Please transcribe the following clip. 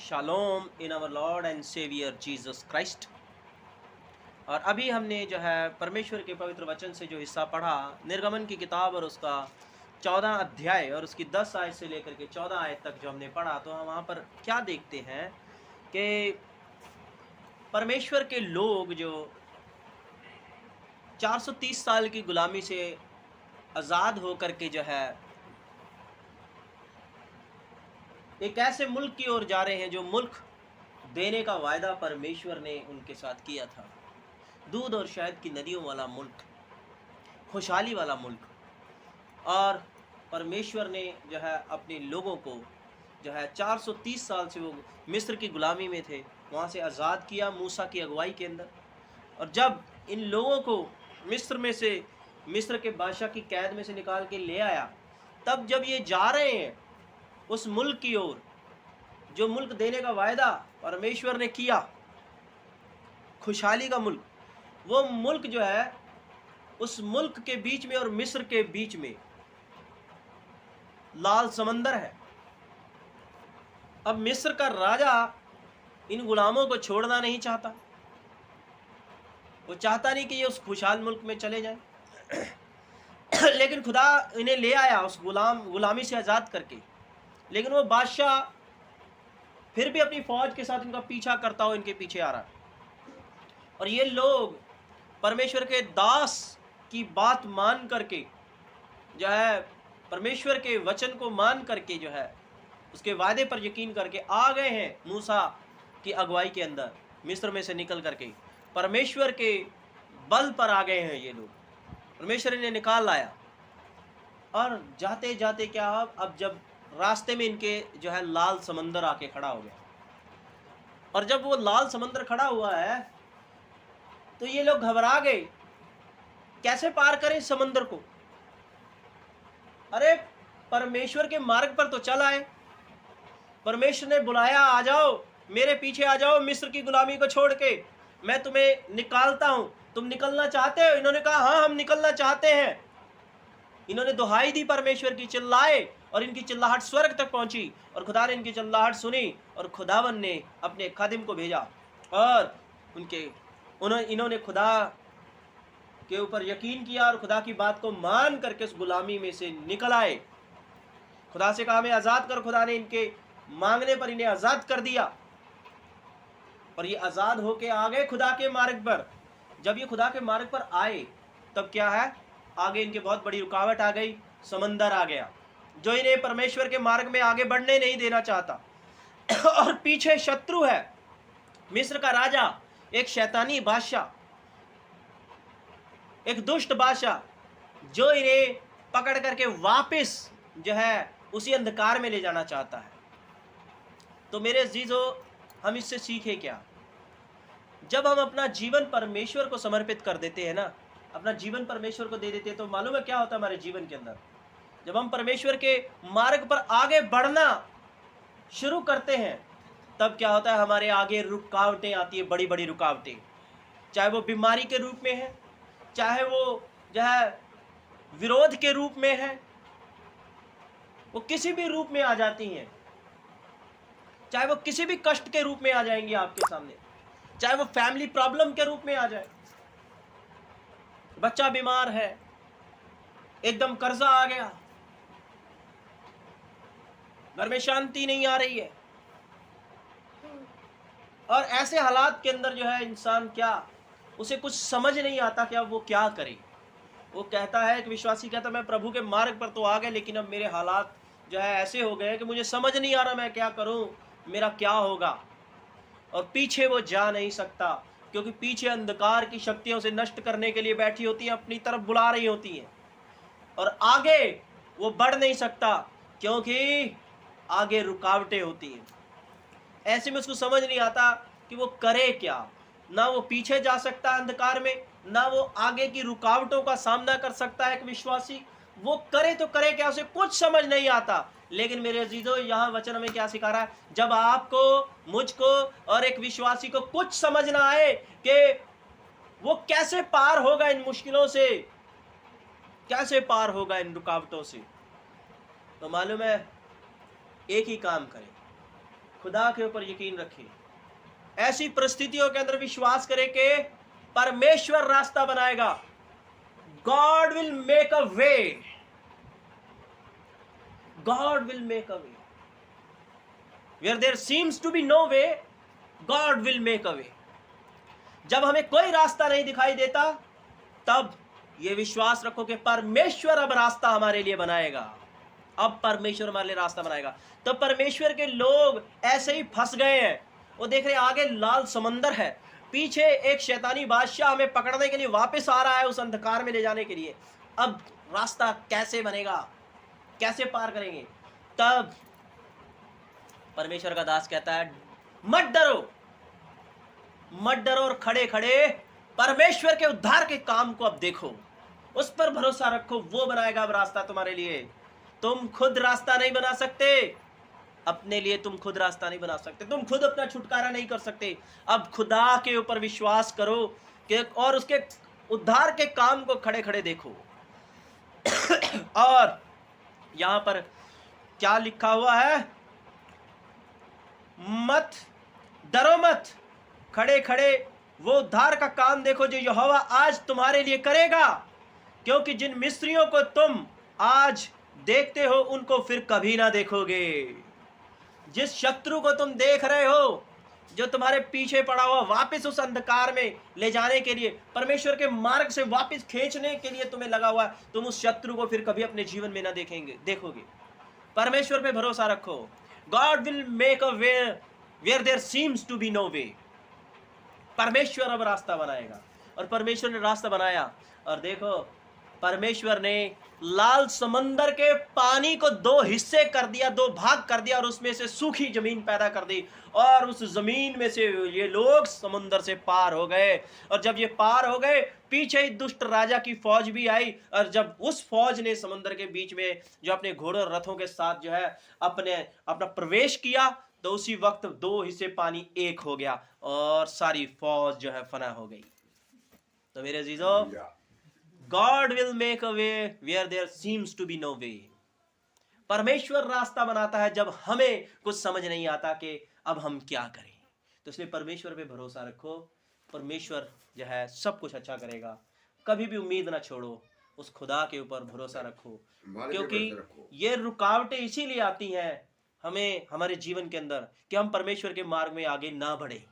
Shalom in our Lord and Saviour Jesus Christ. और अभी हमने जो है परमेश्वर के पवित्र वचन से जो हिस्सा पढ़ा, निर्गमन की किताब और उसका 14 अध्याय और उसकी 10 आयत से लेकर के 14 आयत तक जो हमने पढ़ा, तो हम वहाँ पर क्या देखते हैं कि परमेश्वर के लोग जो 430 साल की गुलामी से आज़ाद होकर के जो है एक ऐसे मुल्क की ओर जा रहे हैं जो मुल्क देने का वायदा परमेश्वर ने उनके साथ किया था। दूध और शहद की नदियों वाला मुल्क, खुशहाली वाला मुल्क। और परमेश्वर ने जो है अपने लोगों को जो है 430 साल से वो मिस्र की गुलामी में थे, वहाँ से आज़ाद किया मूसा की अगुवाई के अंदर। और जब इन लोगों को मिस्र के बादशाह की कैद में से निकाल के ले आया, तब जब ये जा रहे हैं उस मुल्क की ओर जो मुल्क देने का वायदा परमेश्वर ने किया, खुशहाली का मुल्क, वो मुल्क जो है उस मुल्क के बीच में और मिस्र के बीच में लाल समंदर है। अब मिस्र का राजा इन गुलामों को छोड़ना नहीं चाहता, वो चाहता नहीं कि ये उस खुशहाल मुल्क में चले जाएं। लेकिन खुदा इन्हें ले आया उस गुलामी से आज़ाद करके। लेकिन वो बादशाह फिर भी अपनी फौज के साथ इनका पीछा करता हुआ इनके पीछे आ रहा है। और ये लोग परमेश्वर के दास की बात मान करके जो है, परमेश्वर के वचन को मान करके जो है, उसके वादे पर यकीन करके आ गए हैं मूसा की अगुवाई के अंदर। मिस्र में से निकल करके परमेश्वर के बल पर आ गए हैं ये लोग, परमेश्वर इन्हें निकाल लाया। और जाते जाते क्या, अब जब रास्ते में इनके जो है लाल समंदर आके खड़ा हो गया, और जब वो लाल समंदर खड़ा हुआ है तो ये लोग घबरा गए, कैसे पार करें समंदर को। अरे परमेश्वर के मार्ग पर तो चल आए, परमेश्वर ने बुलाया, आ जाओ मेरे पीछे आ जाओ, मिस्र की गुलामी को छोड़ के मैं तुम्हें निकालता हूं, तुम निकलना चाहते हो? इन्होंने कहा हाँ हम निकलना चाहते हैं। इन्होंने दुहाई दी परमेश्वर की, चिल्लाए, और इनकी चिल्लाहट स्वर्ग तक पहुंची और खुदा ने इनकी चिल्लाहट सुनी और खुदावन ने अपने खादिम को भेजा और इन्होंने खुदा के ऊपर यकीन किया और खुदा की बात को मान करके उस गुलामी में से निकल आए। खुदा से कहा हमें आज़ाद कर, खुदा ने इनके मांगने पर इन्हें आज़ाद कर दिया और ये आज़ाद होके आ गए खुदा के मार्ग पर। जब ये खुदा के मार्ग पर आए तब क्या है, आगे इनके बहुत बड़ी रुकावट आ गई, समंदर आ गया जो इन्हें परमेश्वर के मार्ग में आगे बढ़ने नहीं देना चाहता। और पीछे शत्रु है, मिस्र का राजा, एक शैतानी बादशाह, एक दुष्ट बादशाह, जो इन्हें पकड़ करके वापस जो है उसी अंधकार में ले जाना चाहता है। तो मेरे अजीजों, हम इससे सीखे क्या? जब हम अपना जीवन परमेश्वर को समर्पित कर देते हैं ना, अपना जीवन परमेश्वर को दे देते हैं, तो मालूम है क्या होता है हमारे जीवन के अंदर? जब हम परमेश्वर के मार्ग पर आगे बढ़ना शुरू करते हैं, तब क्या होता है, हमारे आगे रुकावटें आती है, बड़ी बड़ी रुकावटें, चाहे वो बीमारी के रूप में है, चाहे वो जो है विरोध के रूप में है, वो किसी भी रूप में आ जाती हैं, चाहे वो किसी भी कष्ट के रूप में आ जाएंगी आपके सामने, चाहे वो फैमिली प्रॉब्लम के रूप में आ जाए, बच्चा बीमार है, एकदम कर्जा आ गया, घर में शांति नहीं आ रही है, और ऐसे हालात के अंदर जो है इंसान क्या, उसे कुछ समझ नहीं आता कि अब वो क्या करे। वो कहता है, एक विश्वासी कहता है मैं प्रभु के मार्ग पर तो आ गया, लेकिन अब मेरे हालात जो है ऐसे हो गए कि मुझे समझ नहीं आ रहा मैं क्या करूं, मेरा क्या होगा। और पीछे वो जा नहीं सकता, क्योंकि पीछे अंधकार की शक्तियों से नष्ट करने के लिए बैठी होती हैं, अपनी तरफ बुला रही होती हैं, और आगे वो बढ़ नहीं सकता क्योंकि आगे रुकावटें होती हैं। ऐसे में उसको समझ नहीं आता कि वो करे क्या। ना वो पीछे जा सकता अंधकार में, ना वो आगे की रुकावटों का सामना कर सकता है एक विश्वासी। वो करे तो करे क्या, उसे कुछ समझ नहीं आता। लेकिन मेरे अजीजों, यहाँ वचन हमें क्या सिखा रहा है? जब आपको, मुझको और एक विश्वासी को कुछ समझ ना आए कि वो कैसे पार होगा इन मुश्किलों से, कैसे पार होगा इन रुकावटों से, तो मालूम है एक ही काम करें, खुदा के ऊपर यकीन रखें। ऐसी परिस्थितियों के अंदर विश्वास करें कि परमेश्वर रास्ता बनाएगा। God will make a way, God will make a way. Where there seems to be no way, God will make a way. जब हमें कोई रास्ता नहीं दिखाई देता, तब ये विश्वास रखो कि परमेश्वर अब रास्ता हमारे लिए बनाएगा। अब परमेश्वर हमारे लिए रास्ता बनाएगा। तो परमेश्वर के लोग ऐसे ही फंस गए हैं। वो देख रहे हैं आगे लाल समंदर है, पीछे एक शैतानी बादशाह हमें पकड़ने के लिए वापस आ रहा है, उस अंधकार में ले जाने के लिए। अब रास्ता कैसे बनेगा, कैसे पार करेंगे? तब परमेश्वर का दास कहता है, मत डरो, मत डरो, और खड़े खड़े परमेश्वर के उद्धार के काम को अब देखो, उस पर भरोसा रखो, वो बनाएगा अब रास्ता तुम्हारे लिए। तुम खुद रास्ता नहीं बना सकते, अपने लिए तुम खुद रास्ता नहीं बना सकते, तुम खुद अपना छुटकारा नहीं कर सकते। अब खुदा के ऊपर विश्वास करो कि और उसके उद्धार के काम को खड़े खड़े देखो। और यहां पर क्या लिखा हुआ है? मत डरो, मत, खड़े खड़े वो उद्धार का काम देखो जो यहोवा आज तुम्हारे लिए करेगा। क्योंकि जिन मिस्रियों को तुम आज देखते हो उनको फिर कभी ना देखोगे। जिस शत्रु को तुम देख रहे हो, जो तुम्हारे पीछे पड़ा हुआ, वापस उस अंधकार में ले जाने के लिए, परमेश्वर के मार्ग से वापस खींचने के लिए तुम्हें लगा हुआ, तुम उस शत्रु को फिर कभी अपने जीवन में ना देखोगे। परमेश्वर पे भरोसा रखो। God will make a way where there seems to be no way. परमेश्वर अब रास्ता बनाएगा, और परमेश्वर ने रास्ता बनाया। और देखो, परमेश्वर ने लाल समंदर के पानी को दो हिस्से कर दिया, दो भाग कर दिया, और उसमें से सूखी जमीन पैदा कर दी, और उस जमीन में से ये लोग समुंदर से पार हो गए। और जब ये पार हो गए, पीछे ही दुष्ट राजा की फौज भी आई, और जब उस फौज ने समुंदर के बीच में जो अपने घोड़ों और रथों के साथ जो है अपना प्रवेश किया, तो उसी वक्त दो हिस्से पानी एक हो गया, और सारी फौज जो है फना हो गई। तो मेरे अजीजों, God will make a way where there seems to be no way. परमेश्वर रास्ता बनाता है जब हमें कुछ समझ नहीं आता कि अब हम क्या करें। तो इसलिए परमेश्वर पे भरोसा रखो, परमेश्वर जो है सब कुछ अच्छा करेगा। कभी भी उम्मीद ना छोड़ो, उस खुदा के ऊपर भरोसा रखो, क्योंकि ये रुकावटें इसीलिए आती हैं हमें हमारे जीवन के अंदर कि हम परमेश्वर के मार्ग में आगे ना बढ़े।